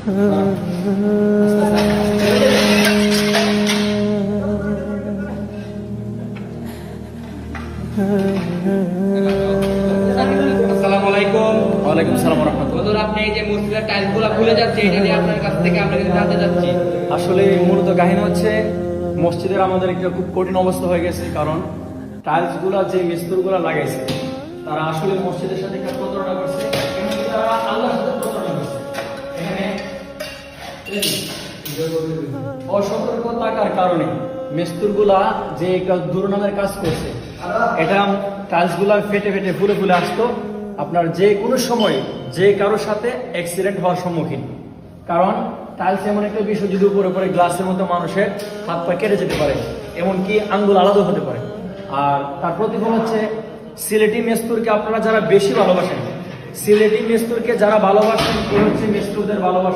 আসসালামু আলাইকুম। ওয়ালাইকুম আসসালাম ওয়া রাহমাতুল্লাহ। হুজুর, আপনি এই যে মসজিদের টাইলসগুলো খুলে যাচ্ছে, এটা নিয়ে আপনার কাছ থেকে আমরা কিছু জানতে চাচ্ছি। আসলে মূলত কাহিনী হচ্ছে মসজিদের আমাদের একটা খুব কঠিন অবস্থা হয়ে গেছে, কারণ টাইলসগুলা যে মিস্ত্রিগুলা লাগাইছে তারা আসলে মসজিদের সাথে একটা প্রতারণা করছে, এমনকি তারা আল্লাহর সাথে প্রতারণা করছে। এখানে অসতর্ক থাকার কারণে মিস্ত্রিগুলা যে দুর্নামের কাজ করছে, এটা টাইলসগুলা ফেটে ফেটে ফুলে ফুলে আসতো। আপনার যে কোনো সময় যে কারোর সাথে অ্যাক্সিডেন্ট হওয়ার সম্মুখীন, কারণ টাইলস এমন একটা বিষয়, যদি উপরে পরে গ্লাসের মতো মানুষের হাত পা কেটে যেতে পারে, এমনকি আঙ্গুল আলাদা হতে পারে। আর তার প্রতিফল হচ্ছে সিলেটি মেস্তুরকে আপনারা যারা বেশি ভালোবাসেন, সিলেটি মেস্তুরকে যারা ভালোবাসেন, হচ্ছে মেস্তুরদের ভালোবাসা